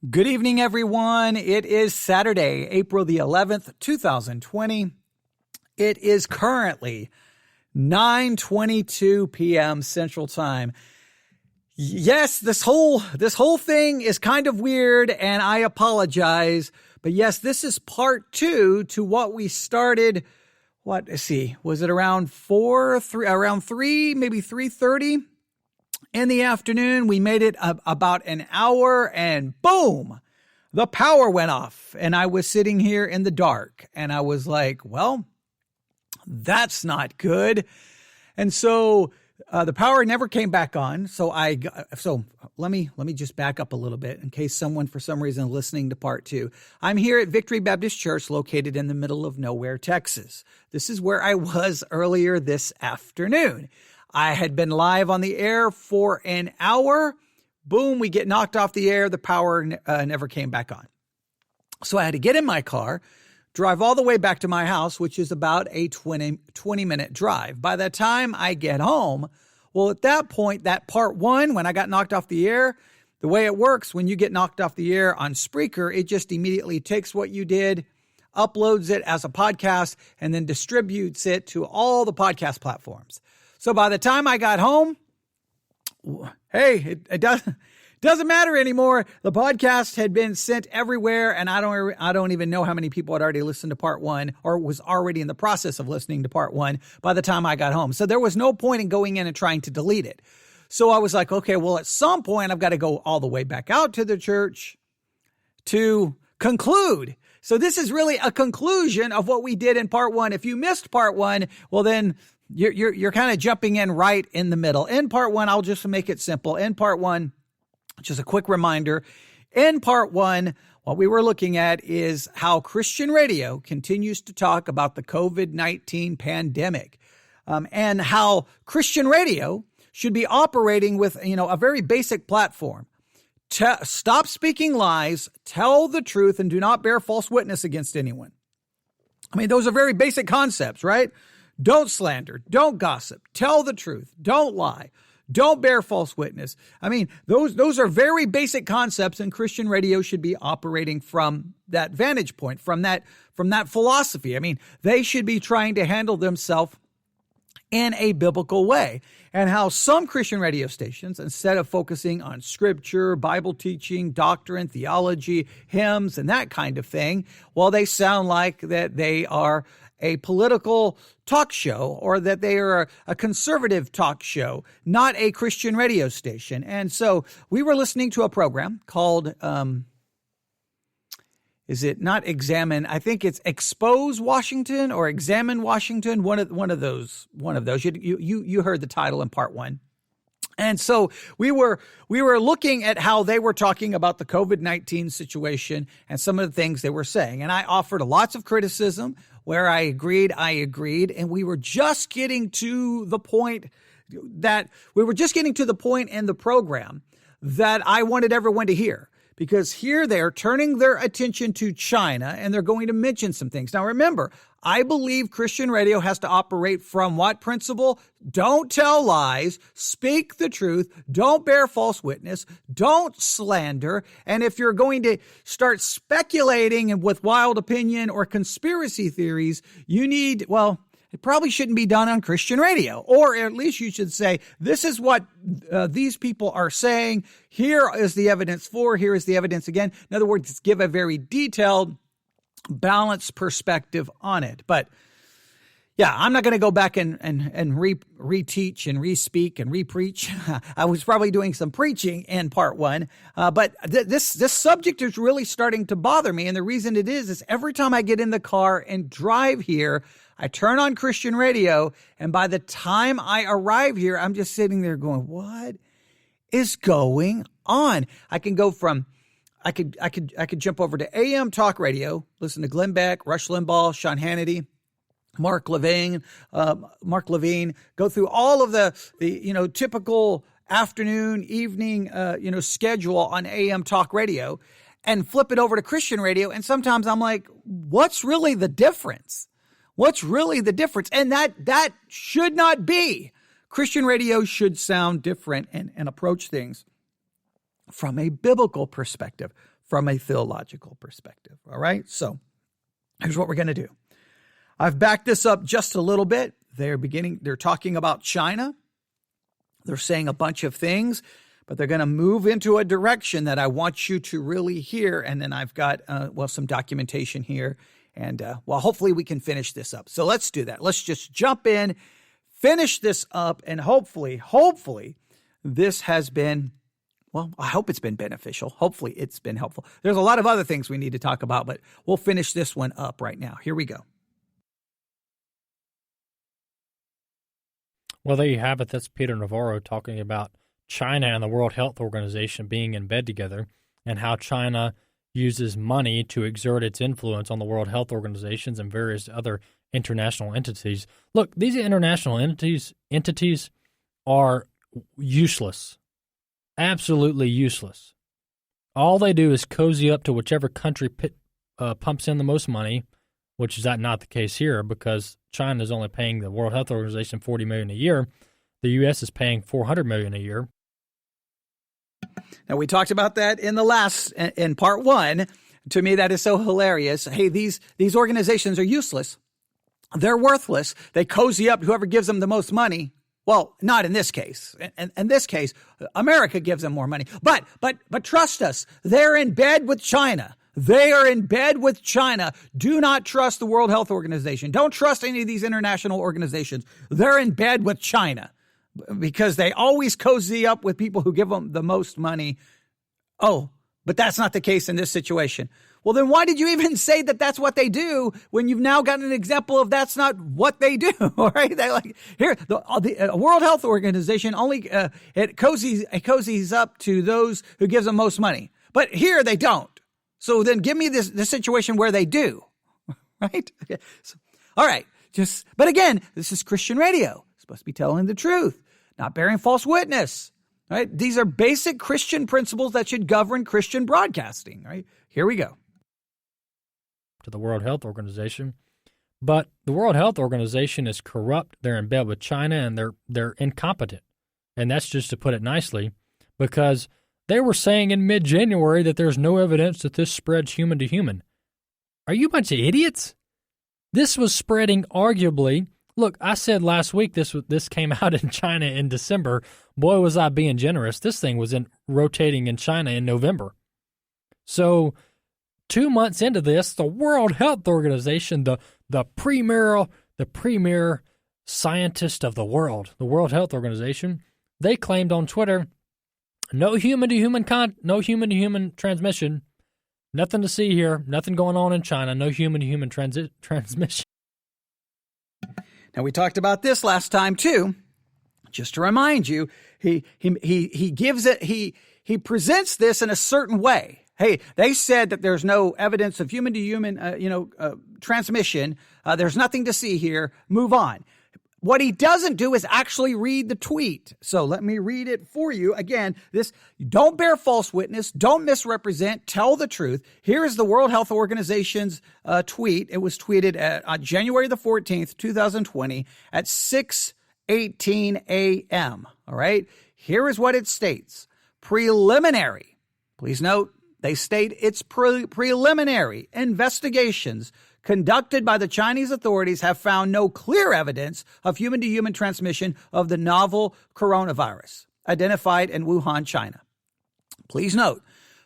Good evening, everyone. It is Saturday, April the 11th, 2020. It is currently 9:22 p.m. Central Time. Yes, this whole thing is kind of weird, and I apologize. But yes, this is part two to what we started. Was it around 3, maybe 3:30 in the afternoon? We made it about an hour, and boom, the power went off, and I was sitting here in the dark, and I was like, well, that's not good. And so the power never came back on. So let me just back up a little bit in case someone for some reason is listening to part two. I'm here at Victory Baptist Church, located in the middle of nowhere, Texas. This is where I was earlier this afternoon. I had been live on the air for an hour. Boom, we get knocked off the air. The power never came back on. So I had to get in my car, drive all the way back to my house, which is about a 20-minute drive. By the time I get home, well, at that point, that part one, when I got knocked off the air, the way it works, when you get knocked off the air on Spreaker, it just immediately takes what you did, uploads it as a podcast, and then distributes it to all the podcast platforms. So by the time I got home, hey, it doesn't matter anymore. The podcast had been sent everywhere, and I don't even know how many people had already listened to part one or was already in the process of listening to part one by the time I got home. So there was no point in going in and trying to delete it. So I was like, okay, well, at some point I've got to go all the way back out to the church to conclude. So this is really a conclusion of what we did in part one. If you missed part one, well, then you're kind of jumping in right in the middle. In part one, I'll just make it simple. In part one, just a quick reminder. In part one, what we were looking at is how Christian radio continues to talk about the COVID-19 pandemic, and how Christian radio should be operating with, a very basic platform. Stop speaking lies, tell the truth, and do not bear false witness against anyone. I mean, those are very basic concepts, right? Don't slander, don't gossip, tell the truth, don't lie, don't bear false witness. I mean, those are very basic concepts, and Christian radio should be operating from that vantage point, from that philosophy. I mean, they should be trying to handle themselves in a biblical way. And how some Christian radio stations, instead of focusing on scripture, Bible teaching, doctrine, theology, hymns, and that kind of thing, well, they sound like that they are a political talk show, or that they are a conservative talk show, not a Christian radio station. And so we were listening to a program called, is it not Examine? I think it's Expose Washington or Examine Washington. One of those. You heard the title in part one. And so we were looking at how they were talking about the COVID-19 situation and some of the things they were saying. And I offered lots of criticism where I agreed. And we were just getting to the point in the program that I wanted everyone to hear. Because here they're turning their attention to China, and they're going to mention some things. Now, remember, I believe Christian radio has to operate from what principle? Don't tell lies, speak the truth, don't bear false witness, don't slander. And if you're going to start speculating with wild opinion or conspiracy theories, it probably shouldn't be done on Christian radio. Or at least you should say, this is what these people are saying. Here is the evidence for, here is the evidence again. In other words, give a very detailed, balanced perspective on it. But yeah, I'm not going to go back and reteach and re-speak and re-preach. I was probably doing some preaching in part one. But this subject is really starting to bother me. And the reason it is every time I get in the car and drive here, I turn on Christian radio, and by the time I arrive here, I'm just sitting there going, what is going on? I could jump over to AM talk radio, listen to Glenn Beck, Rush Limbaugh, Sean Hannity, Mark Levine, go through all of the typical afternoon, evening, schedule on AM talk radio, and flip it over to Christian radio. And sometimes I'm like, what's really the difference? What's really the difference? And that should not be. Christian radio should sound different and approach things from a biblical perspective, from a theological perspective. All right. So here's what we're going to do. I've backed this up just a little bit. They're talking about China. They're saying a bunch of things, but they're going to move into a direction that I want you to really hear. And then I've got, some documentation here. And, hopefully we can finish this up. So let's do that. Let's just jump in, finish this up, and hopefully this has been, I hope it's been beneficial. Hopefully it's been helpful. There's a lot of other things we need to talk about, but we'll finish this one up right now. Here we go. Well, there you have it. That's Peter Navarro talking about China and the World Health Organization being in bed together and how China uses money to exert its influence on the World Health Organizations and various other international entities. Look, these international entities are useless, absolutely useless. All they do is cozy up to whichever country pumps in the most money, which is not the case here because China is only paying the World Health Organization $40 million a year. The U.S. is paying $400 million a year. Now, we talked about that in part one. To me, that is so hilarious. Hey, these organizations are useless. They're worthless. They cozy up to whoever gives them the most money. Well, not in this case. In this case, America gives them more money. But trust us, they're in bed with China. They are in bed with China. Do not trust the World Health Organization. Don't trust any of these international organizations. They're in bed with China because they always cozy up with people who give them the most money. Oh, but that's not the case in this situation. Well, then why did you even say that that's what they do when you've now got an example of that's not what they do? All right. They the World Health Organization only, it cozies up to those who gives them most money, but here they don't. So then give me this situation where they do, right? Okay. So, all right. But again, this is Christian radio. It's supposed to be telling the truth, not bearing false witness, right? These are basic Christian principles that should govern Christian broadcasting, right? Here we go. To the World Health Organization. But the World Health Organization is corrupt. They're in bed with China and they're incompetent. And that's just to put it nicely because they were saying in mid-January that there's no evidence that this spreads human to human. Are you a bunch of idiots? This was spreading arguably. Look, I said last week this came out in China in December. Boy, was I being generous. This thing was rotating in China in November. So 2 months into this, the World Health Organization, the premier scientist of the world, the World Health Organization, they claimed on Twitter, no human-to-human transmission. Nothing to see here. Nothing going on in China. No human-to-human transmission. Now, we talked about this last time, too. Just to remind you, he presents this in a certain way. Hey, they said that there's no evidence of human-to-human, transmission. There's nothing to see here. Move on. What he doesn't do is actually read the tweet. So let me read it for you. Again, don't bear false witness. Don't misrepresent. Tell the truth. Here is the World Health Organization's tweet. It was tweeted on January the 14th, 2020 at 6:18 a.m. All right. Here is what it states. Preliminary. Please note, they state it's preliminary investigations conducted by the Chinese authorities have found no clear evidence of human-to-human transmission of the novel coronavirus identified in Wuhan, China. Please note,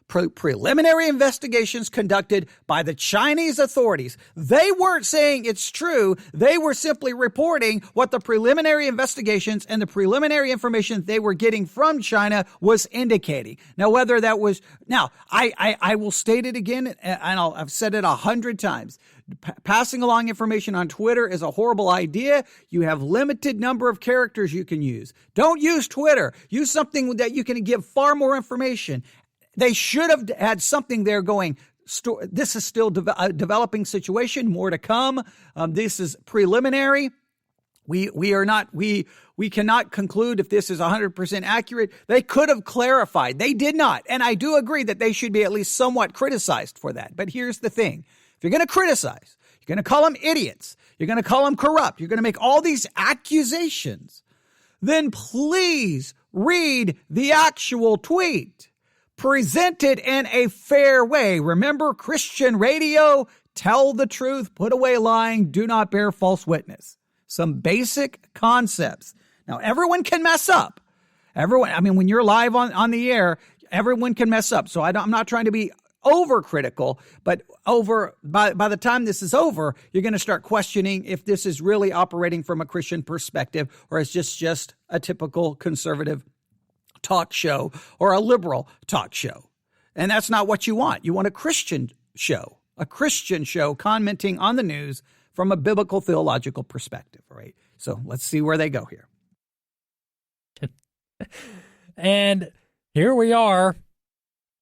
preliminary investigations conducted by the Chinese authorities. They weren't saying it's true. They were simply reporting what the preliminary investigations and the preliminary information they were getting from China was indicating. Now, whether that was, I will state it again, and I've said it 100 times. Passing along information on Twitter is a horrible idea. You have limited number of characters you can use. Don't use Twitter. Use something that you can give far more information. They should have had something there going, this is still a developing situation, more to come. This is preliminary. We cannot conclude if this is 100% accurate. They could have clarified. They did not. And I do agree that they should be at least somewhat criticized for that. But here's the thing. If you're going to criticize, you're going to call them idiots, you're going to call them corrupt, you're going to make all these accusations, then please read the actual tweet. presented in a fair way. Remember, Christian radio, tell the truth, put away lying, do not bear false witness. Some basic concepts. Now, everyone can mess up. When you're live on the air, everyone can mess up. So I'm not trying to be overcritical, but by the time this is over, you're going to start questioning if this is really operating from a Christian perspective, or is just a typical conservative talk show or a liberal talk show. And that's not what you want. You want a Christian show commenting on the news from a biblical theological perspective, right? So let's see where they go here. And here we are.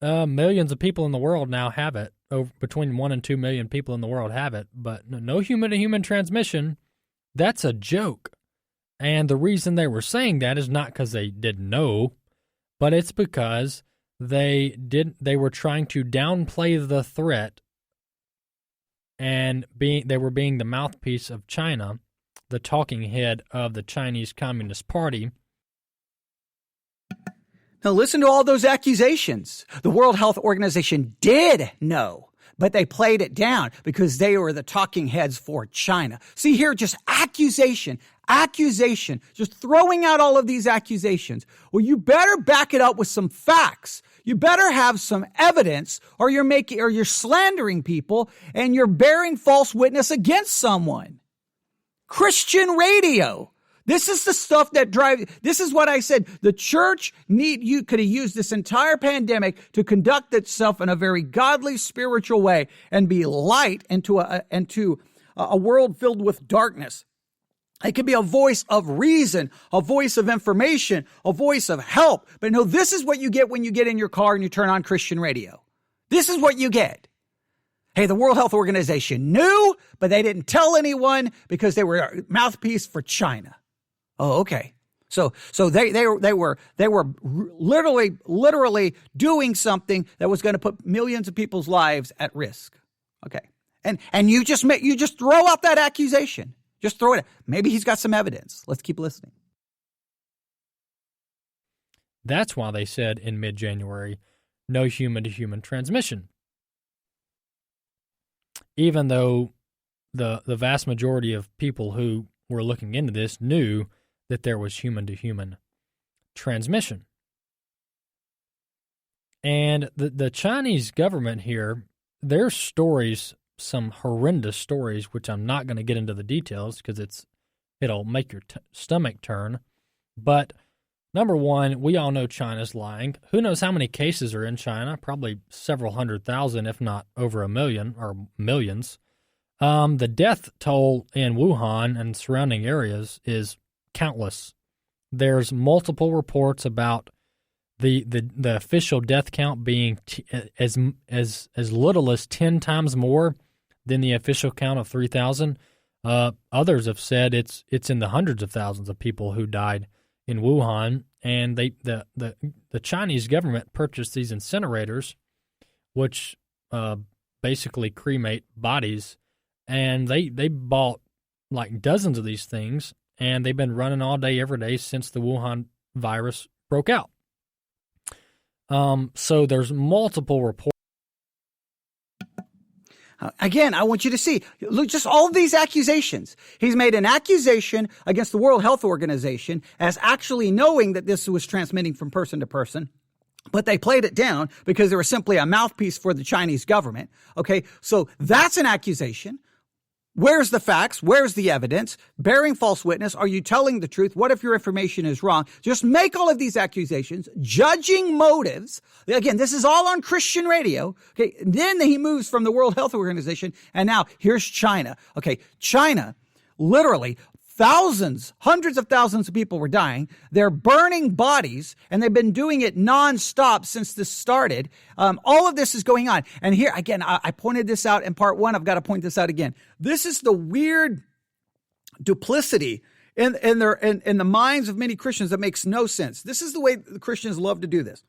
Millions of people in the world now have it. Between 1 and 2 million people in the world have it, but no human-to-human transmission. That's a joke. And the reason they were saying that is not because they didn't know, but it's because they were trying to downplay the threat, and they were being the mouthpiece of China, the talking head of the Chinese Communist Party. Now listen to all those accusations. The World Health Organization did know, but they played it down because they were the talking heads for China. See here, just accusation, just throwing out all of these accusations. Well, you better back it up with some facts. You better have some evidence, or you're slandering people and you're bearing false witness against someone. Christian radio. This is the stuff that this is what I said. The church could have used this entire pandemic to conduct itself in a very godly, spiritual way and be light into a world filled with darkness. It could be a voice of reason, a voice of information, a voice of help. But no, this is what you get when you get in your car and you turn on Christian radio. This is what you get. Hey, the World Health Organization knew, but they didn't tell anyone because they were a mouthpiece for China. Oh, okay. So they were literally doing something that was going to put millions of people's lives at risk. Okay. And you just throw out that accusation. Just throw it. Maybe he's got some evidence. Let's keep listening. That's why they said in mid-January, no human-to-human transmission. Even though the vast majority of people who were looking into this knew that there was human-to-human transmission. And the Chinese government here, their stories, some horrendous stories, which I'm not going to get into the details because it'll make your stomach turn. But number one, we all know China's lying. Who knows how many cases are in China? Probably several 100,000, if not over 1 million or millions. The death toll in Wuhan and surrounding areas is countless. There's multiple reports about the official death count being as little as 10 times more than the official count of 3,000. Others have said it's in the hundreds of thousands of people who died in Wuhan, and the Chinese government purchased these incinerators, which basically cremate bodies, and they bought like dozens of these things, and they've been running all day, every day since the Wuhan virus broke out. So there's multiple reports. Again, I want you to see, look, just all of these accusations. He's made an accusation against the World Health Organization as actually knowing that this was transmitting from person to person, but they played it down because they were simply a mouthpiece for the Chinese government. Okay, so that's an accusation. Where's the facts? Where's the evidence? Bearing false witness. Are you telling the truth? What if your information is wrong? Just make all of these accusations, judging motives. Again, this is all on Christian radio. Okay. Then he moves from the World Health Organization. And now here's China. Okay. China, literally thousands, hundreds of thousands of people were dying. They're burning bodies, and they've been doing it nonstop since this started. All of this is going on. And here, again, I pointed this out in part one. I've got to point this out again. This is the weird duplicity in the minds of many Christians that makes no sense. This is the way the Christians love to do this.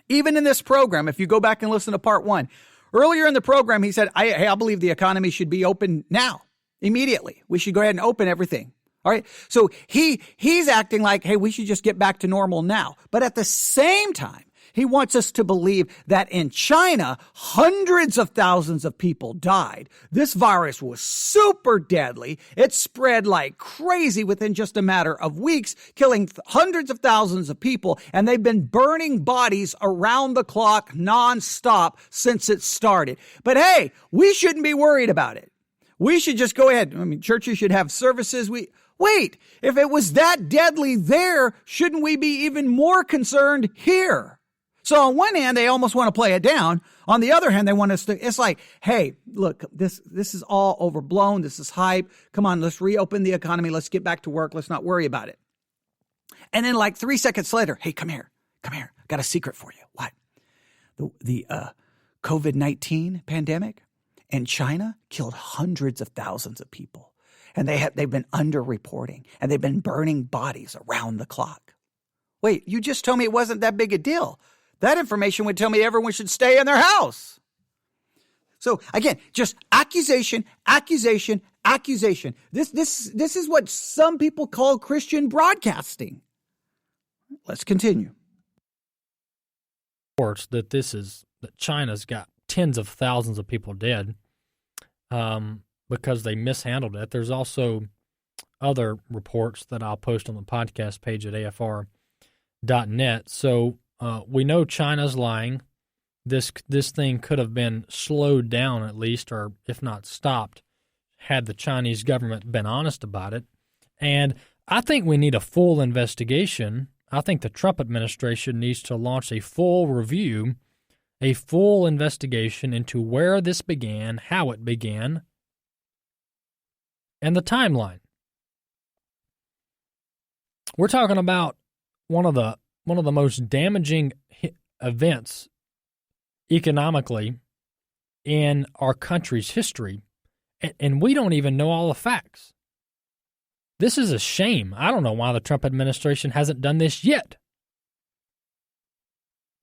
Even in this program, if you go back and listen to part one, earlier in the program, he said, I believe the economy should be open now. Immediately. We should go ahead and open everything. All right. So he's acting like, hey, we should just get back to normal now. But at the same time, He wants us to believe that in China, hundreds of thousands of people died. This virus was super deadly. It spread like crazy within just a matter of weeks, killing hundreds of thousands of people, and they've been burning bodies around the clock nonstop since it started. But hey, we shouldn't be worried about it. We should just go ahead. I mean, churches should have services. Wait, if it was that deadly there, shouldn't we be even more concerned here? So on one hand, they almost want to play it down. On the other hand, they want us to, it's like, hey, look, this is all overblown. This is hype. Come on, let's reopen the economy. Let's get back to work. Let's not worry about it. And then like 3 seconds later, hey, come here. I got a secret for you. What? The COVID-19 pandemic in China killed hundreds of thousands of people. And they've been underreporting, and they've been burning bodies around the clock. Wait, you just told me it wasn't that big a deal. That information would tell me everyone should stay in their house. So again, just accusation. This is what some people call Christian broadcasting. Let's continue. Reports that that China's got tens of thousands of people dead because they mishandled it. There's also other reports that I'll post on the podcast page at afr.net. So we know China's lying. This thing could have been slowed down at least, or if not stopped, had the Chinese government been honest about it. And I think we need a full investigation. I think the Trump administration needs to launch a full review, a full investigation into where this began, how it began, and the timeline. We're talking about one of the most damaging events economically in our country's history, and we don't even know all the facts. This is a shame. I don't know why the Trump administration hasn't done this yet.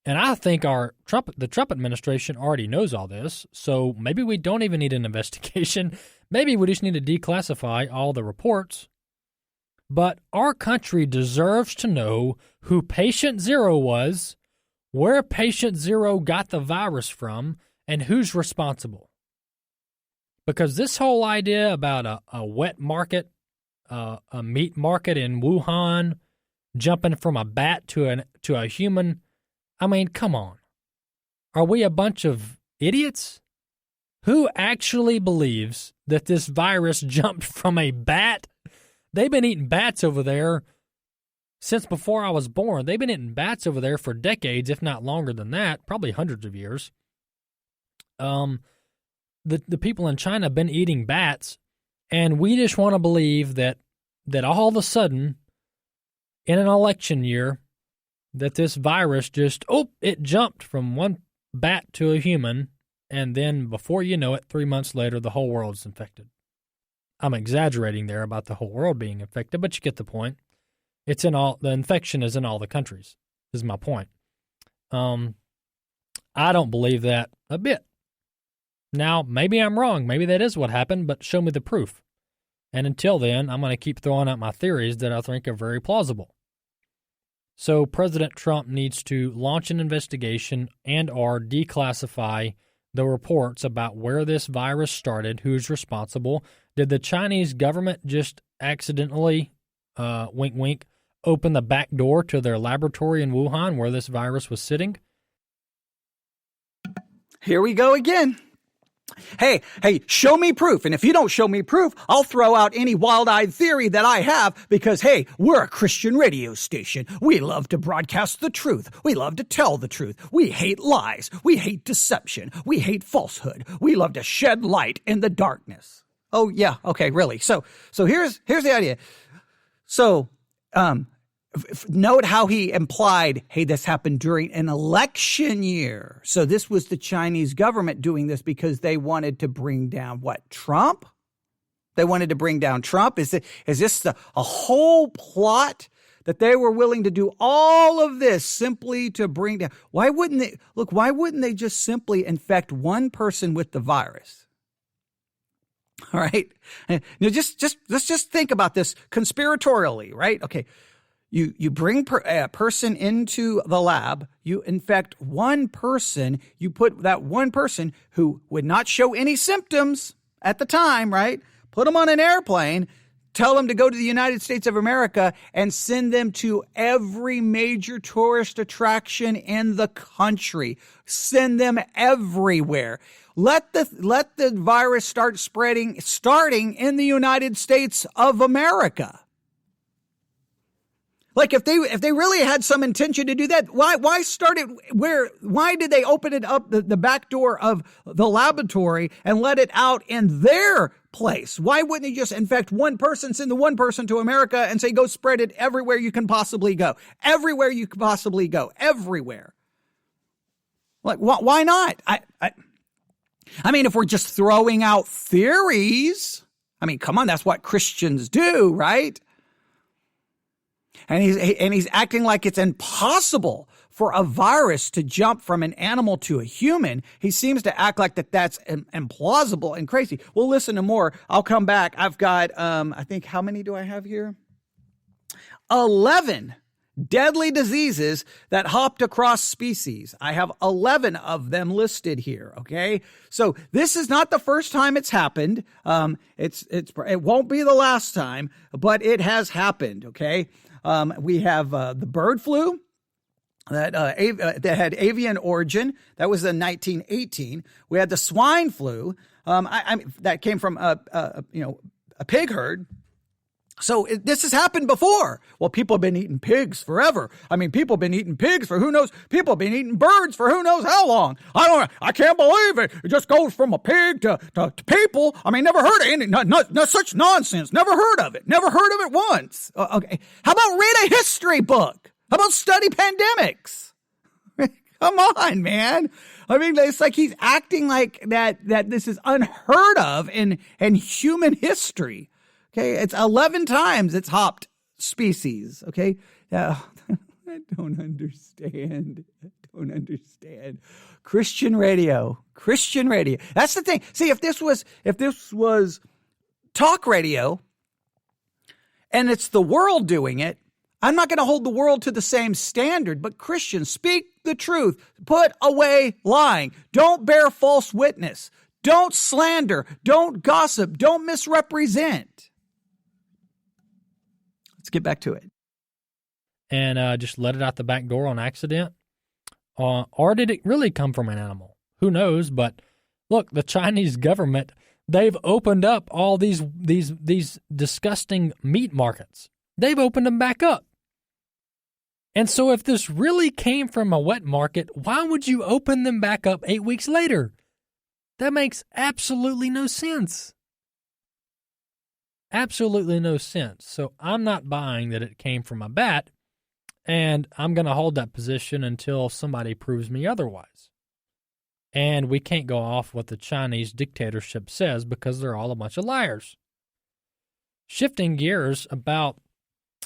And I think the Trump administration already knows all this, so maybe we don't even need an investigation. Maybe we just need to declassify all the reports. But our country deserves to know who Patient Zero was, where Patient Zero got the virus from, and who's responsible. Because this whole idea about a wet market, a meat market in Wuhan, jumping from a bat to a human, I mean, come on. Are we a bunch of idiots? Who actually believes that this virus jumped from a bat? They've been eating bats over there since before I was born. They've been eating bats over there for decades, if not longer than that, probably hundreds of years. The people in China have been eating bats, and we just want to believe that all of a sudden, in an election year, that this virus it jumped from one bat to a human, and then before you know it, 3 months later, the whole world's infected. I'm exaggerating there about the whole world being infected, but you get the point. The infection is in all the countries, is my point. I don't believe that a bit. Now, maybe I'm wrong. Maybe that is what happened, but show me the proof. And until then, I'm going to keep throwing out my theories that I think are very plausible. So President Trump needs to launch an investigation and/or declassify the reports about where this virus started, who's responsible. Did the Chinese government just accidentally, wink, wink, open the back door to their laboratory in Wuhan where this virus was sitting? Here we go again. Hey, show me proof. And if you don't show me proof, I'll throw out any wild-eyed theory that I have because, hey, we're a Christian radio station. We love to broadcast the truth. We love to tell the truth. We hate lies. We hate deception. We hate falsehood. We love to shed light in the darkness. Oh, yeah. Okay, really. So here's the idea. So, note how he implied, hey, this happened during an election year. So this was the Chinese government doing this because they wanted to bring down what? Trump? They wanted to bring down Trump? Is this a whole plot that they were willing to do all of this simply to bring down? Why wouldn't they just simply infect one person with the virus? All right. Now let's just think about this conspiratorially, right? Okay. You bring a person into the lab, you infect one person, you put that one person who would not show any symptoms at the time, right? Put them on an airplane, tell them to go to the United States of America and send them to every major tourist attraction in the country. Send them everywhere. Let the virus start spreading, starting in the United States of America. Like if they really had some intention to do that, why start it why did they open it up the back door of the laboratory and let it out in their place? Why wouldn't they just infect one person, send the one person to America and say, go spread it everywhere you can possibly go? Everywhere you can possibly go. Everywhere. Like, why not? I mean, if we're just throwing out theories, I mean, come on, that's what Christians do, right? And he's acting like it's impossible for a virus to jump from an animal to a human. He seems to act like that's implausible and crazy. We'll listen to more. I'll come back. I've got, I think, how many do I have here? 11 deadly diseases that hopped across species. I have 11 of them listed here. Okay. So this is not the first time it's happened. It won't be the last time, but it has happened. Okay. We have the bird flu that had avian origin. That was in 1918. We had the swine flu that came from a pig herd. So this has happened before. Well, people have been eating pigs forever. I mean, people have been eating pigs for who knows. People have been eating birds for who knows how long. I can't believe it. It just goes from a pig to people. I mean, never heard of any, not such nonsense. Never heard of it. Never heard of it once. Okay. How about read a history book? How about study pandemics? Come on, man. I mean, it's like he's acting like that this is unheard of in human history. Okay, it's 11 times it's hopped species. Okay, I don't understand. Christian radio. That's the thing. See, if this was talk radio, and it's the world doing it, I'm not going to hold the world to the same standard. But Christians, speak the truth. Put away lying. Don't bear false witness. Don't slander. Don't gossip. Don't misrepresent. Let's get back to it. And just let it out the back door on accident? Or did it really come from an animal? Who knows? But look, the Chinese government, they've opened up all these disgusting meat markets. They've opened them back up. And so if this really came from a wet market, why would you open them back up 8 weeks later? That makes absolutely no sense. Absolutely no sense. So I'm not buying that it came from a bat, and I'm going to hold that position until somebody proves me otherwise. And we can't go off what the Chinese dictatorship says because they're all a bunch of liars. Shifting gears about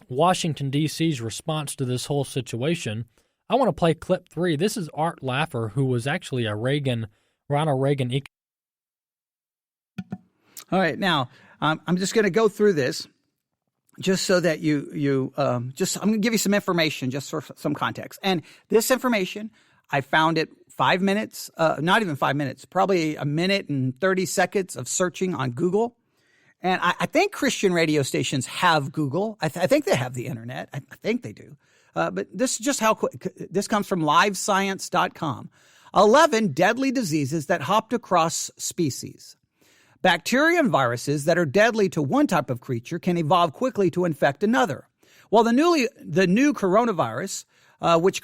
Washington, D.C.'s response to this whole situation, I want to play clip 3. This is Art Laffer, who was actually a Ronald Reagan. All right, now I'm just going to go through this just so that I'm going to give you some information just for some context. And this information, I found it 5 minutes, not even 5 minutes, probably a minute and 30 seconds of searching on Google. And I think Christian radio stations have Google. I think they have the internet. I think they do. But this is just how quick. This comes from livescience.com. 11 deadly diseases that hopped across species. Bacteria and viruses that are deadly to one type of creature can evolve quickly to infect another. While the new coronavirus, which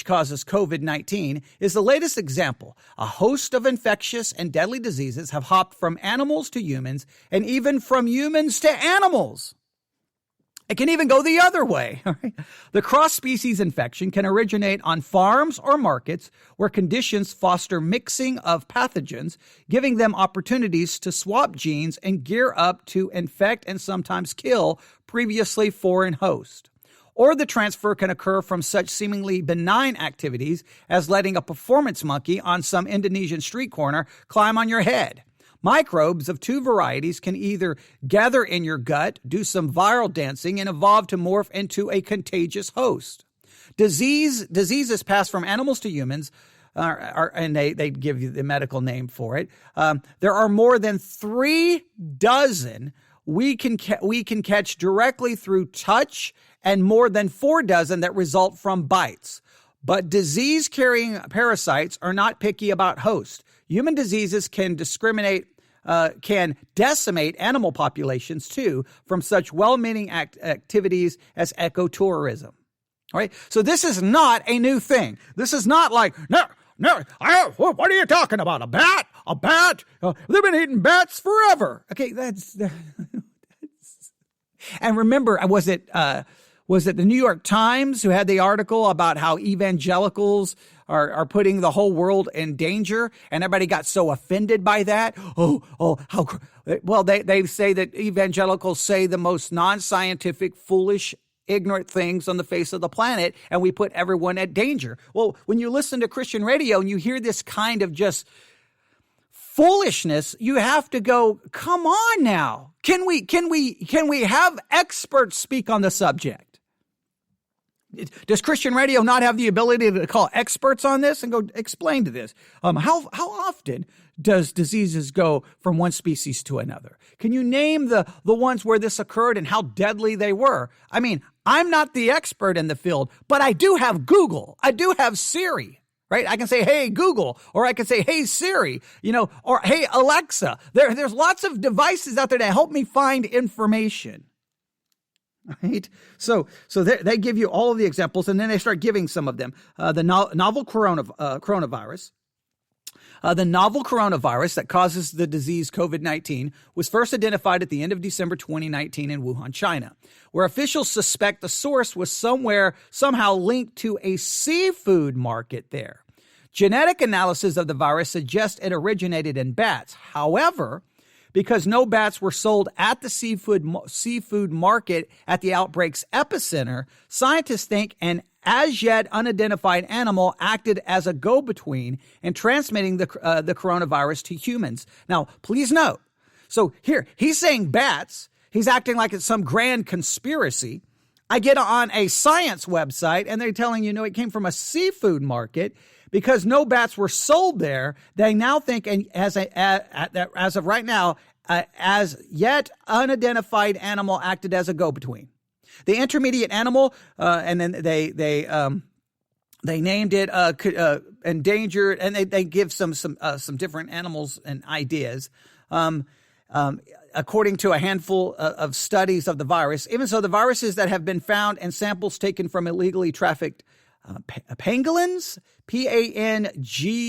causes COVID-19, is the latest example. A host of infectious and deadly diseases have hopped from animals to humans and even from humans to animals. It can even go the other way. The cross-species infection can originate on farms or markets where conditions foster mixing of pathogens, giving them opportunities to swap genes and gear up to infect and sometimes kill previously foreign hosts. Or the transfer can occur from such seemingly benign activities as letting a performance monkey on some Indonesian street corner climb on your head. Microbes of two varieties can either gather in your gut, do some viral dancing, and evolve to morph into a contagious host. Diseases pass from animals to humans, and they give you the medical name for it. There are more than 36 we can catch directly through touch, and more than 46 that result from bites. But disease-carrying parasites are not picky about host. Human diseases can decimate animal populations too from such well-meaning activities as ecotourism. All right, so this is not a new thing. This is not like what are you talking about? A bat? A bat? They've been eating bats forever. Okay, that's and remember, was it the New York Times who had the article about how evangelicals are putting the whole world in danger, and everybody got so offended by that? Well, they say that evangelicals say the most non-scientific, foolish, ignorant things on the face of the planet, and we put everyone at danger. Well, when you listen to Christian radio and you hear this kind of just foolishness, you have to go, come on now. Can we have experts speak on the subject? Does Christian radio not have the ability to call experts on this and go explain to this? How often does diseases go from one species to another? Can you name the ones where this occurred and how deadly they were? I mean, I'm not the expert in the field, but I do have Google. I do have Siri, right? I can say, hey, Google, or I can say, hey, Siri, or hey, Alexa. There's lots of devices out there to help me find information. Right. So they give you all of the examples, and then they start giving some of them. The novel coronavirus. The novel coronavirus that causes the disease COVID-19 was first identified at the end of December 2019 in Wuhan, China, where officials suspect the source was somehow linked to a seafood market there. Genetic analysis of the virus suggests it originated in bats. However, because no bats were sold at the seafood market at the outbreak's epicenter, scientists think an as-yet unidentified animal acted as a go-between in transmitting the coronavirus to humans. Now, please note, so here, he's saying bats. He's acting like it's some grand conspiracy. I get on a science website, and they're telling you, it came from a seafood market. Because no bats were sold there, they now think, as of right now, as yet unidentified animal acted as a go-between. The intermediate animal, and then they named it endangered, and they give some different animals and ideas. According to a handful of studies of the virus, even so, the viruses that have been found in samples taken from illegally trafficked pangolins, Pangolins,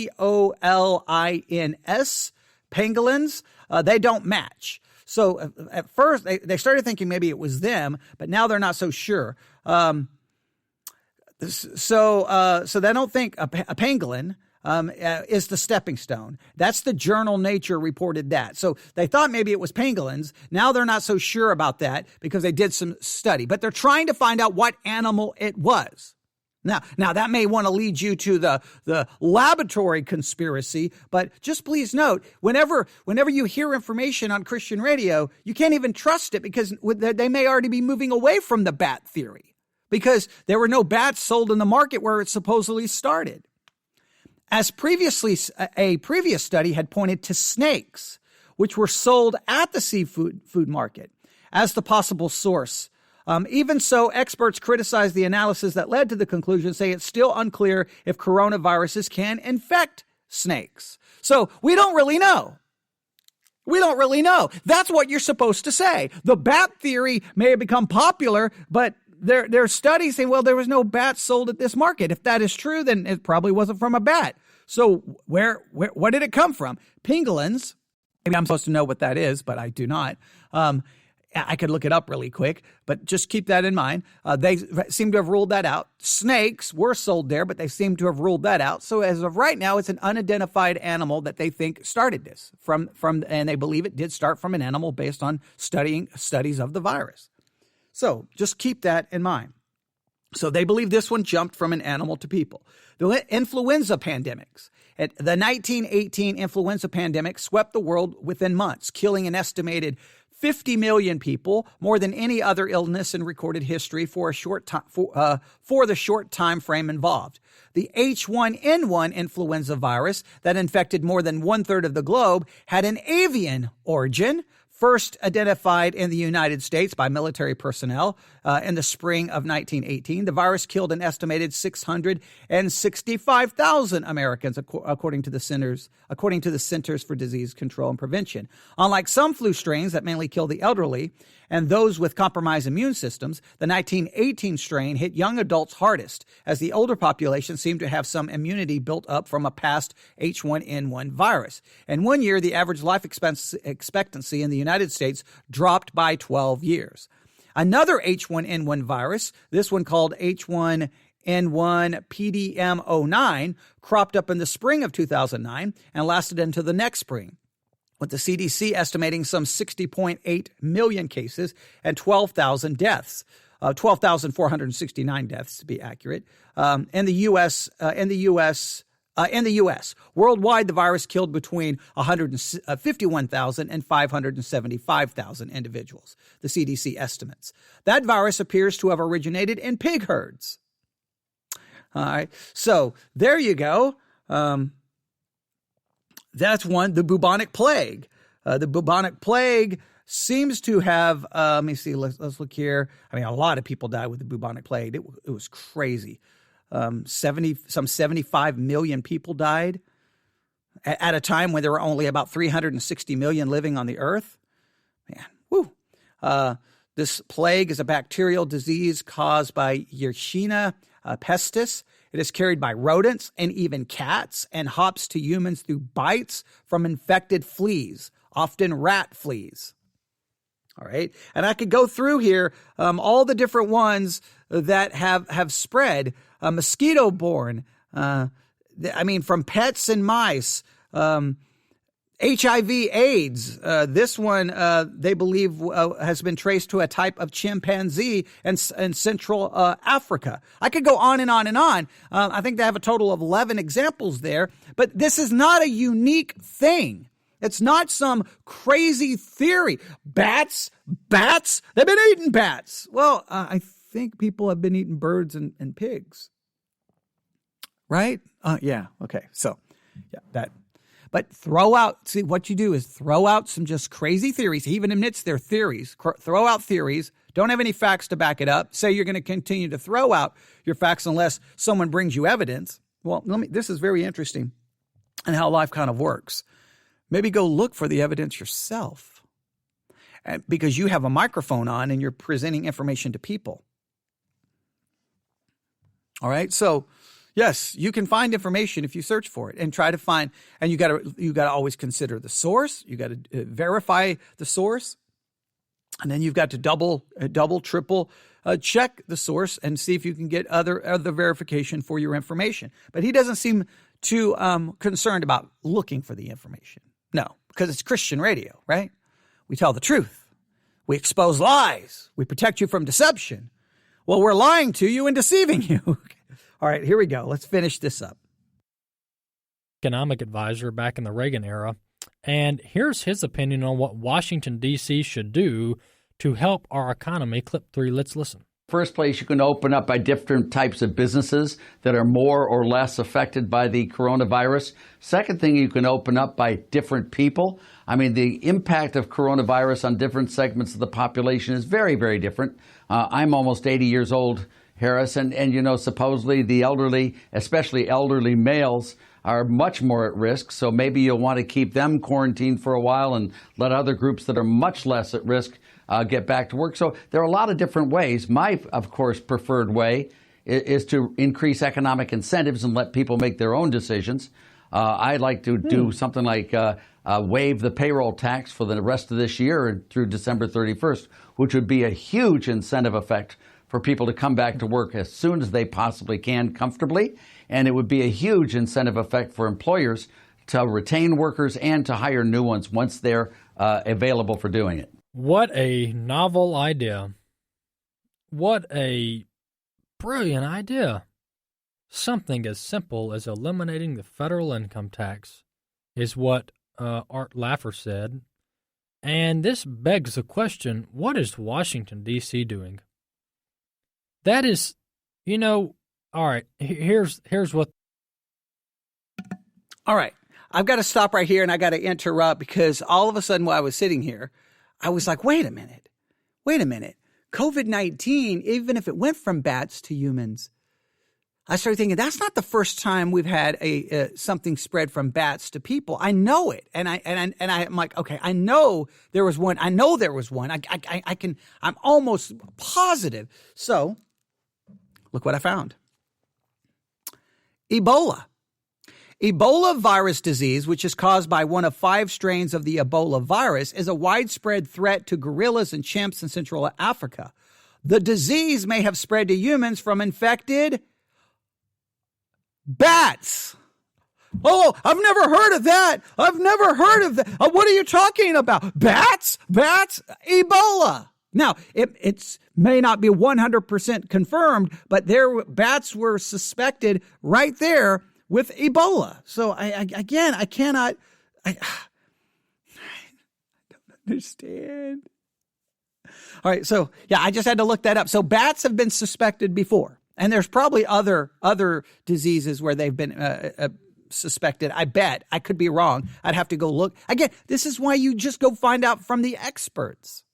pangolins, they don't match. So at first they started thinking maybe it was them, but now they're not so sure. So they don't think a pangolin is the stepping stone. That's the journal Nature reported that. So they thought maybe it was pangolins. Now they're not so sure about that because they did some study, but they're trying to find out what animal it was. Now that may want to lead you to the laboratory conspiracy, but just please note, whenever you hear information on Christian radio, you can't even trust it because they may already be moving away from the bat theory because there were no bats sold in the market where it supposedly started. As previously, a previous study had pointed to snakes, which were sold at the seafood market as the possible source. Even so, experts criticize the analysis that led to the conclusion, say it's still unclear if coronaviruses can infect snakes. So we don't really know. We don't really know. That's what you're supposed to say. The bat theory may have become popular, but there are studies saying, well, there was no bats sold at this market. If that is true, then it probably wasn't from a bat. So what did it come from? Pangolins. Maybe I'm supposed to know what that is, but I do not. I could look it up really quick, but just keep that in mind. They seem to have ruled that out. Snakes were sold there, but they seem to have ruled that out. So as of right now, it's an unidentified animal that they think started this from, and they believe it did start from an animal based on studies of the virus. So just keep that in mind. So they believe this one jumped from an animal to people. The influenza pandemics. The 1918 influenza pandemic swept the world within months, killing an estimated 50 million people, more than any other illness in recorded history for the short time frame involved. The H1N1 influenza virus that infected more than 1/3 of the globe had an avian origin, first identified in the United States by military personnel in the spring of 1918. The virus killed an estimated 665,000 Americans, according to the Centers for Disease Control and Prevention. Unlike some flu strains that mainly kill the elderly and those with compromised immune systems, the 1918 strain hit young adults hardest, as the older population seemed to have some immunity built up from a past H1N1 virus. In 1 year, the average life expectancy in the United States dropped by 12 years. Another H1N1 virus, this one called H1N1 PDM09, cropped up in the spring of 2009 and lasted into the next spring, with the CDC estimating some 60.8 million cases and 12,000 deaths. 12,469 deaths to be accurate. In the U.S., worldwide, the virus killed between 151,000 and 575,000 individuals, the CDC estimates. That virus appears to have originated in pig herds. All right, so there you go. That's one, the bubonic plague. The bubonic plague seems to have, let me see, let's look here. I mean, a lot of people died with the bubonic plague. It was crazy. Some 75 million people died at a time when there were only about 360 million living on the earth. Man, whoo. This plague is a bacterial disease caused by Yersinia pestis. It is carried by rodents and even cats and hops to humans through bites from infected fleas, often rat fleas. All right. And I could go through here all the different ones that have spread. Mosquito-borne, from pets and mice, HIV, AIDS. This one, they believe, has been traced to a type of chimpanzee in Central Africa. I could go on and on and on. I think they have a total of 11 examples there, but this is not a unique thing. It's not some crazy theory. Bats, they've been eating bats. Well, I think people have been eating birds and pigs. Right? Yeah. Okay. So, yeah, that. But what you do is throw out some just crazy theories. He even admits they're theories. Throw out theories. Don't have any facts to back it up. Say you're going to continue to throw out your facts unless someone brings you evidence. Well, this is very interesting and how life kind of works. Maybe go look for the evidence yourself, because you have a microphone on and you're presenting information to people. All right. So, yes, you can find information if you search for it and try to find, and you got to always consider the source. You got to verify the source, and then you've got to double, triple check the source and see if you can get other verification for your information. But he doesn't seem too concerned about looking for the information. No, because it's Christian radio, right? We tell the truth. We expose lies. We protect you from deception. Well, we're lying to you and deceiving you. All right, here we go. Let's finish this up. Economic advisor back in the Reagan era, and here's his opinion on what Washington, D.C. should do to help our economy. Clip 3, let's listen. First place, you can open up by different types of businesses that are more or less affected by the coronavirus. Second thing, you can open up by different people. I mean, the impact of coronavirus on different segments of the population is very, very different. I'm almost 80 years old, Harris, and supposedly the elderly, especially elderly males, are much more at risk. So maybe you'll want to keep them quarantined for a while and let other groups that are much less at risk get back to work. So there are a lot of different ways. My, of course, preferred way is to increase economic incentives and let people make their own decisions. I'd like to do something like waive the payroll tax for the rest of this year through December 31st, which would be a huge incentive effect for people to come back to work as soon as they possibly can comfortably. And it would be a huge incentive effect for employers to retain workers and to hire new ones once they're available for doing it. What a novel idea. What a brilliant idea. Something as simple as eliminating the federal income tax is what Art Laffer said. And this begs the question, what is Washington, D.C. doing? That is, all right, here's what. All right, I've got to stop right here and I got to interrupt because all of a sudden while I was sitting here, I was like, wait a minute. COVID-19, even if it went from bats to humans, I started thinking that's not the first time we've had something spread from bats to people. I know it, and I'm like, okay, I know there was one. I'm almost positive. So, look what I found. Ebola virus disease, which is caused by one of 5 strains of the Ebola virus, is a widespread threat to gorillas and chimps in Central Africa. The disease may have spread to humans from infected bats. Oh, I've never heard of that. What are you talking about? Bats? Ebola. Now, it may not be 100% confirmed, but bats were suspected right there with Ebola. So I cannot. I don't understand. All right, so yeah, I just had to look that up. So bats have been suspected before. And there's probably other diseases where they've been suspected. I bet. I could be wrong. I'd have to go look. Again, this is why you just go find out from the experts.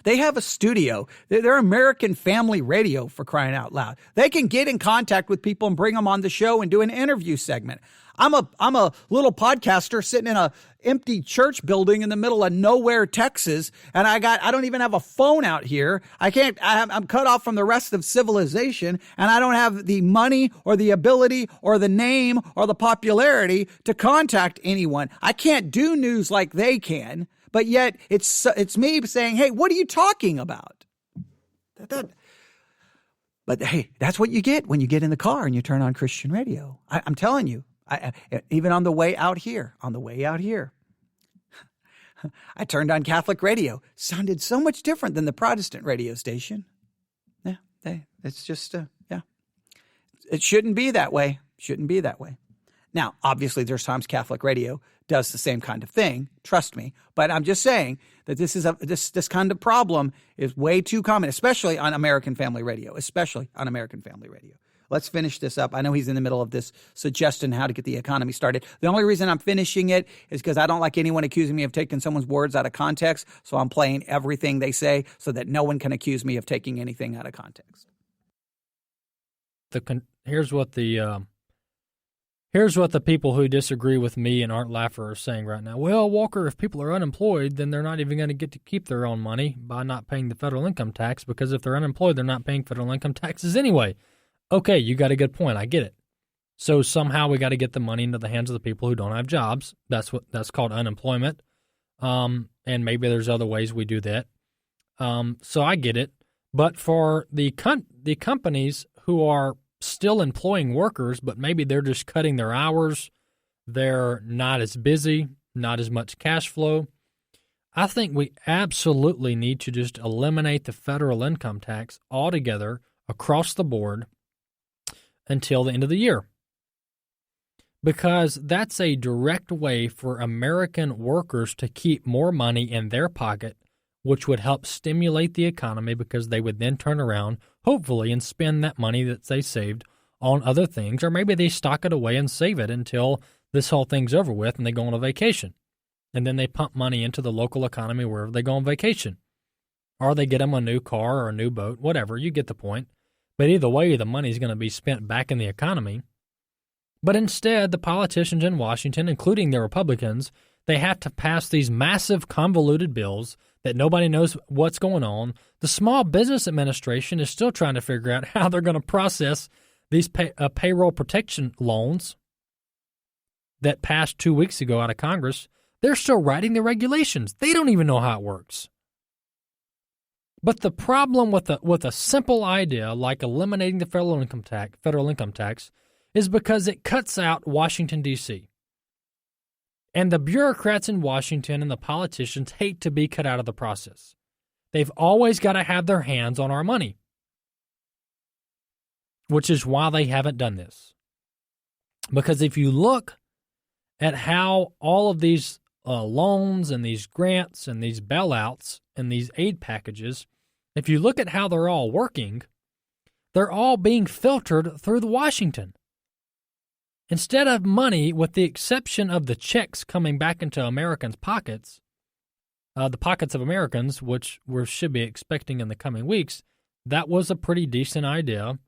They have a studio. They're American Family Radio, for crying out loud. They can get in contact with people and bring them on the show and do an interview segment. I'm a little podcaster sitting in a empty church building in the middle of nowhere, Texas, and I don't even have a phone out here. I'm cut off from the rest of civilization, and I don't have the money or the ability or the name or the popularity to contact anyone. I can't do news like they can, but yet it's me saying, "Hey, what are you talking about?" But hey, that's what you get when you get in the car and you turn on Christian radio. I'm telling you. Even on the way out here, I turned on Catholic radio. Sounded so much different than the Protestant radio station. Yeah, it's just, it shouldn't be that way. Now, obviously, there's times Catholic radio does the same kind of thing. Trust me. But I'm just saying that this kind of problem is way too common, especially on American Family Radio. Let's finish this up. I know he's in the middle of this suggestion how to get the economy started. The only reason I'm finishing it is because I don't like anyone accusing me of taking someone's words out of context. So I'm playing everything they say so that no one can accuse me of taking anything out of context. Here's what the people who disagree with me and Art Laffer are saying right now. Well, Walker, if people are unemployed, then they're not even going to get to keep their own money by not paying the federal income tax, because if they're unemployed, they're not paying federal income taxes anyway. Okay, you got a good point. I get it. So somehow we got to get the money into the hands of the people who don't have jobs. That's called unemployment. And maybe there's other ways we do that. So I get it. But for the companies who are still employing workers, but maybe they're just cutting their hours, they're not as busy, not as much cash flow, I think we absolutely need to just eliminate the federal income tax altogether across the board until the end of the year. Because that's a direct way for American workers to keep more money in their pocket, which would help stimulate the economy, because they would then turn around, hopefully, and spend that money that they saved on other things, or maybe they stock it away and save it until this whole thing's over with and they go on a vacation. And then they pump money into the local economy wherever they go on vacation. Or they get them a new car or a new boat, whatever, you get the point. But either way, the money's going to be spent back in the economy. But instead, the politicians in Washington, including the Republicans, they have to pass these massive convoluted bills that nobody knows what's going on. The Small Business Administration is still trying to figure out how they're going to process these payroll protection loans that passed 2 weeks ago out of Congress. They're still writing the regulations. They don't even know how it works. But the problem with a simple idea like eliminating the federal income tax is because it cuts out Washington, D.C. And the bureaucrats in Washington and the politicians hate to be cut out of the process. They've always got to have their hands on our money. which is why they haven't done this. Because if you look at how all of these loans and these grants and these bailouts and these aid packages, if you look at how they're all working, they're all being filtered through Washington. Instead of money, with the exception of the checks coming back into Americans' pockets, the pockets of Americans, which we should be expecting in the coming weeks, that was a pretty decent idea.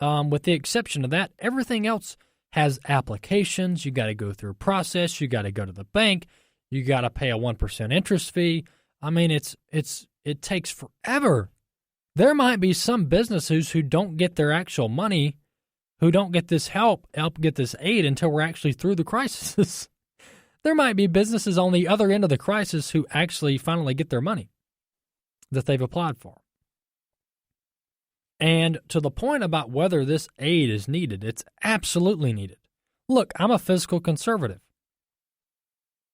With the exception of that, everything else has applications. You got to go through a process. You got to go to the bank. You got to pay a 1% interest fee. I mean, it takes forever. There might be some businesses who don't get their actual money, who don't get this help get this aid until we're actually through the crisis. There might be businesses on the other end of the crisis who actually finally get their money that they've applied for. And to the point about whether this aid is needed, it's absolutely needed. Look, I'm a fiscal conservative.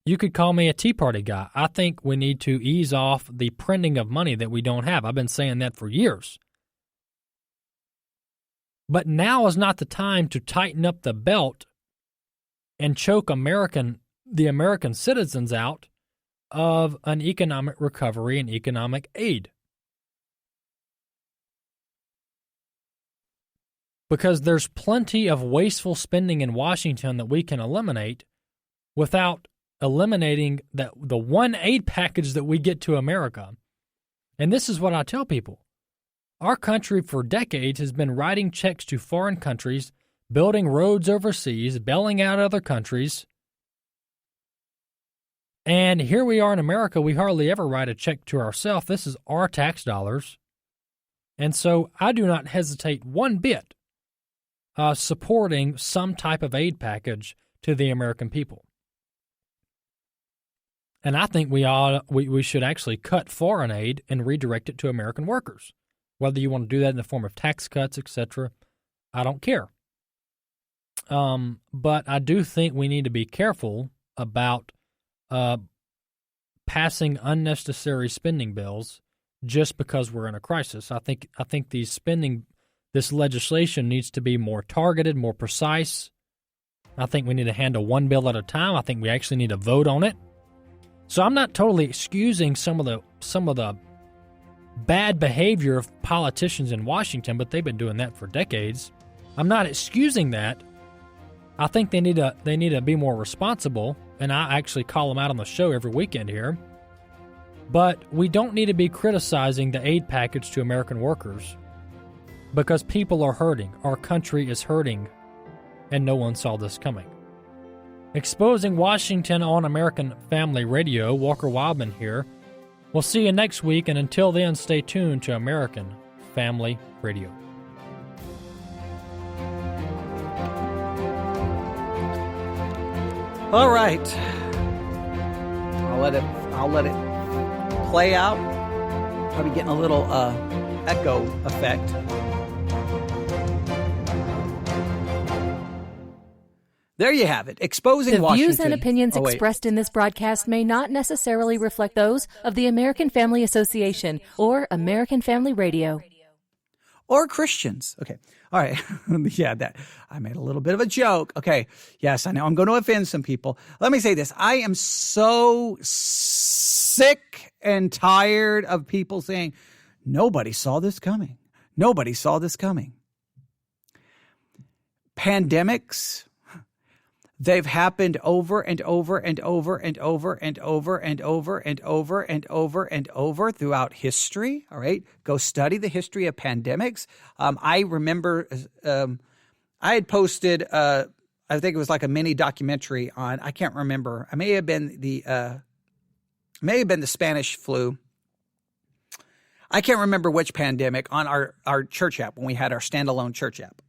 You could call me a Tea Party guy. I think we need to ease off the printing of money that we don't have. I've been saying that for years. But now is not the time to tighten up the belt and choke the American citizens out of an economic recovery and economic aid. Because there's plenty of wasteful spending in Washington that we can eliminate without eliminating the one aid package that we get to America. And this is what I tell people. Our country for decades has been writing checks to foreign countries, building roads overseas, bailing out other countries. And here we are in America, we hardly ever write a check to ourselves. This is our tax dollars. And so I do not hesitate one bit supporting some type of aid package to the American people. And I think we should actually cut foreign aid and redirect it to American workers. Whether you want to do that in the form of tax cuts, etc., I don't care. But I do think we need to be careful about passing unnecessary spending bills just because we're in a crisis. I think this legislation needs to be more targeted, more precise. I think we need to handle one bill at a time. I think we actually need to vote on it. So I'm not totally excusing some of the bad behavior of politicians in Washington, but they've been doing that for decades. I'm not excusing that. I think they need to be more responsible, and I actually call them out on the show every weekend here. But we don't need to be criticizing the aid package to American workers because people are hurting. Our country is hurting, and no one saw this coming. Exposing Washington on American Family Radio, Walker Wildman here. We'll see you next week, and until then, stay tuned to American Family Radio. All right. I'll let it play out. Probably getting a little echo effect. There you have it. Exposing Washington. The views and opinions expressed in this broadcast may not necessarily reflect those of the American Family Association or American Family Radio. Or Christians. Okay. All right. Yeah, that I made a little bit of a joke. Okay. Yes, I know I'm going to offend some people. Let me say this. I am so sick and tired of people saying, nobody saw this coming. Nobody saw this coming. Pandemics, they've happened over and over and over and over and over and over and over and over and over throughout history. All right. Go study the history of pandemics. I remember I had posted, I think it was like a mini documentary on, I can't remember. It may have been the Spanish flu. I can't remember which pandemic on our church app when we had our standalone church app.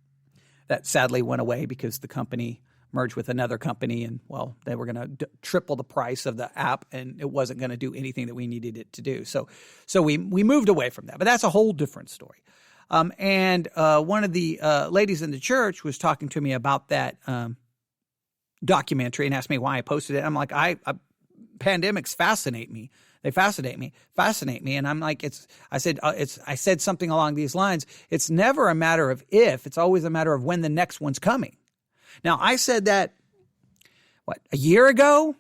That sadly went away because the company merged with another company, and, well, they were going to triple the price of the app, and it wasn't going to do anything that we needed it to do. So we moved away from that, but that's a whole different story. And one of the ladies in the church was talking to me about that documentary and asked me why I posted it. I'm like, pandemics fascinate me. They fascinate me. And I'm like, I said something along these lines. It's never a matter of if, it's always a matter of when the next one's coming. Now, I said that, a year ago?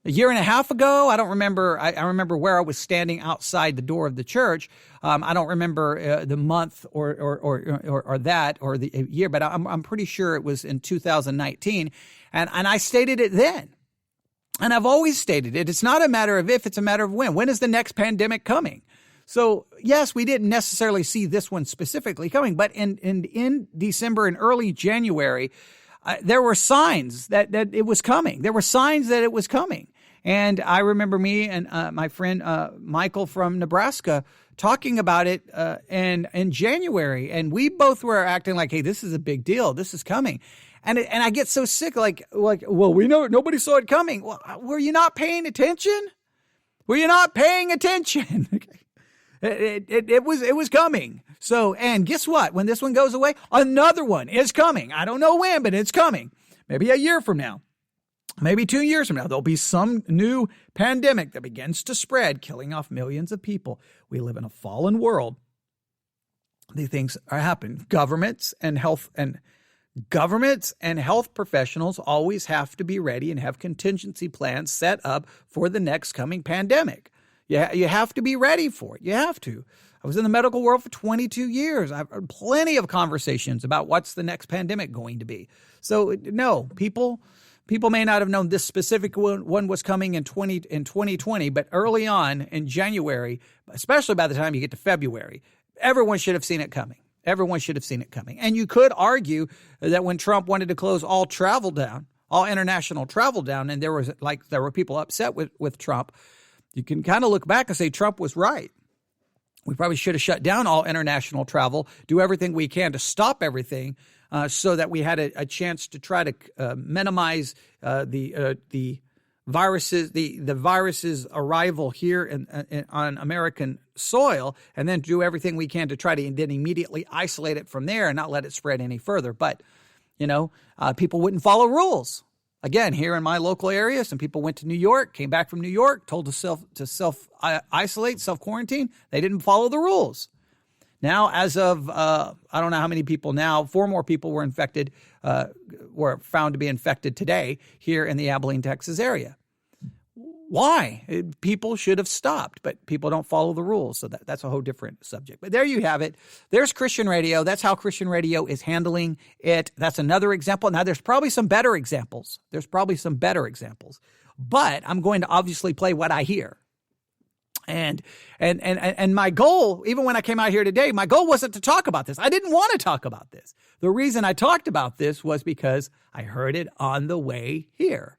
A year and a half ago? I don't remember. I remember where I was standing outside the door of the church. I don't remember the month or that or the year, but I'm pretty sure it was in 2019. And I stated it then. And I've always stated it. It's not a matter of if, it's a matter of when. When is the next pandemic coming? So, yes, we didn't necessarily see this one specifically coming, but in December and early January, there were signs that it was coming. There were signs that it was coming. And I remember me and my friend Michael from Nebraska talking about it in January. And we both were acting like, hey, this is a big deal. This is coming. And I get so sick, like, well, we know nobody saw it coming. Well, were you not paying attention? Were you not paying attention? It was coming. So, and guess what? When this one goes away, another one is coming. I don't know when, but it's coming. Maybe a year from now, maybe 2 years from now, there'll be some new pandemic that begins to spread, killing off millions of people. We live in a fallen world. These things are happening. Governments and health professionals always have to be ready and have contingency plans set up for the next coming pandemic. You have to be ready for it. You have to. I was in the medical world for 22 years. I've had plenty of conversations about what's the next pandemic going to be. So, no, people may not have known this specific one was coming in 2020, but early on in January, especially by the time you get to February, everyone should have seen it coming. Everyone should have seen it coming. And you could argue that when Trump wanted to close all travel down, all international travel down, and there were people upset with Trump, you can kind of look back and say Trump was right. We probably should have shut down all international travel, do everything we can to stop everything so that we had a chance to try to minimize the virus's arrival here on American soil, and then do everything we can to try to then immediately isolate it from there and not let it spread any further. But, people wouldn't follow rules. Again, here in my local area, some people went to New York, came back from New York, told to self-isolate, self-quarantine. They didn't follow the rules. Now, as of, I don't know how many people now, 4 more people were infected, were found to be infected today here in the Abilene, Texas area. Why? People should have stopped, but people don't follow the rules. So that's a whole different subject. But there you have it. There's Christian radio. That's how Christian radio is handling it. That's another example. Now, there's probably some better examples. But I'm going to obviously play what I hear. And my goal, even when I came out here today, my goal wasn't to talk about this. I didn't want to talk about this. The reason I talked about this was because I heard it on the way here.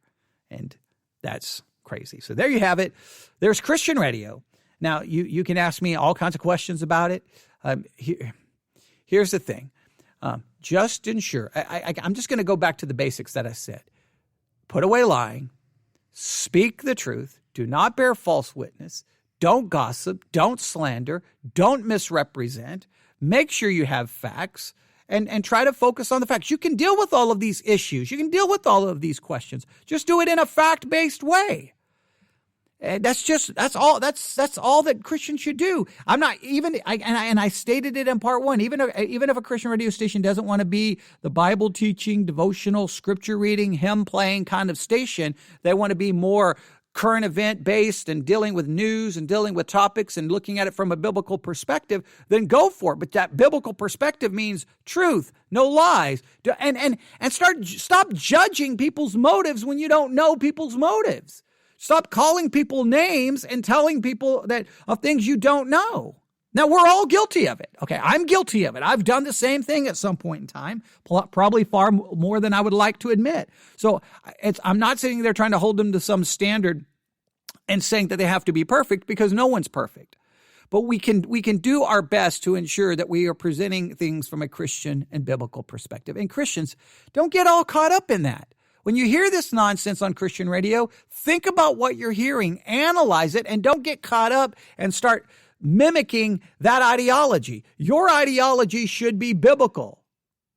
And that's crazy. So there you have it. There's Christian radio. Now, you can ask me all kinds of questions about it. Here's the thing. Just ensure. I'm just going to go back to the basics that I said. Put away lying. Speak the truth. Do not bear false witness. Don't gossip. Don't slander. Don't misrepresent. Make sure you have facts. And try to focus on the facts. You can deal with all of these issues. You can deal with all of these questions. Just do it in a fact-based way. And that's all that Christians should do. I'm not even, and I stated it in part 1, even if a Christian radio station doesn't want to be the Bible teaching, devotional, scripture reading, hymn playing kind of station, they want to be more current event based and dealing with news and dealing with topics and looking at it from a biblical perspective, then go for it. But that biblical perspective means truth, no lies. And stop judging people's motives when you don't know people's motives. Stop calling people names and telling people of things you don't know. Now, we're all guilty of it. Okay, I'm guilty of it. I've done the same thing at some point in time, probably far more than I would like to admit. So I'm not sitting there trying to hold them to some standard and saying that they have to be perfect, because no one's perfect. But we can do our best to ensure that we are presenting things from a Christian and biblical perspective. And Christians, don't get all caught up in that. When you hear this nonsense on Christian radio, think about what you're hearing, analyze it, and don't get caught up and start mimicking that ideology. Your ideology should be biblical.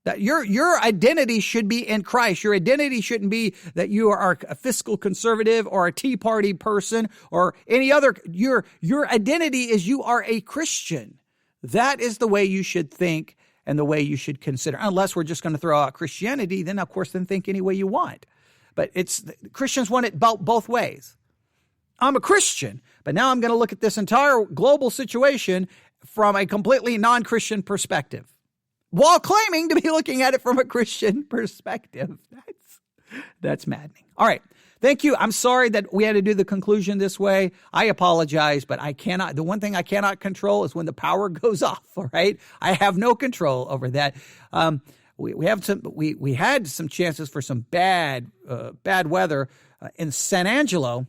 That your identity should be in Christ. Your identity shouldn't be that you are a fiscal conservative or a Tea Party person or any other. Your identity is you are a Christian. That is the way you should think and the way you should consider. Unless we're just going to throw out Christianity, then of course, then think any way you want. But Christians want it both ways. I'm a Christian, but now I'm going to look at this entire global situation from a completely non-Christian perspective, while claiming to be looking at it from a Christian perspective. That's maddening. All right. Thank you. I'm sorry that we had to do the conclusion this way. I apologize, but the one thing I cannot control is when the power goes off. All right. I have no control over that. We had some chances for some bad weather in San Angelo,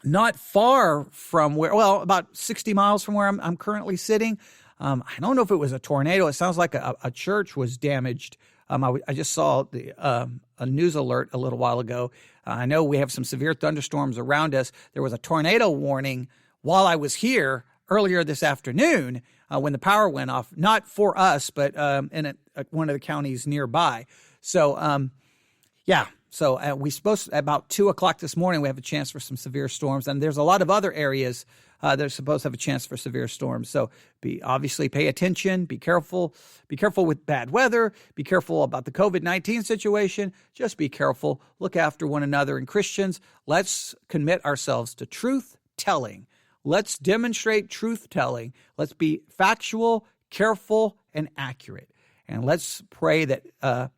not far from about 60 miles from where I'm currently sitting. I don't know if it was a tornado. It sounds like a church was damaged. I just saw a news alert a little while ago. I know we have some severe thunderstorms around us. There was a tornado warning while I was here earlier this afternoon when the power went off, not for us, but in one of the counties nearby. So, So we supposed about 2:00 this morning, we have a chance for some severe storms. And there's a lot of other areas that are supposed to have a chance for severe storms. So obviously pay attention, be careful with bad weather, be careful about the COVID-19 situation. Just be careful, look after one another. And Christians, let's commit ourselves to truth telling. Let's demonstrate truth telling. Let's be factual, careful, and accurate. And let's pray that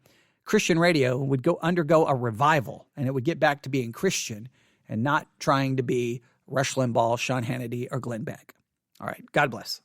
Christian radio would undergo a revival, and it would get back to being Christian and not trying to be Rush Limbaugh, Sean Hannity, or Glenn Beck. All right. God bless.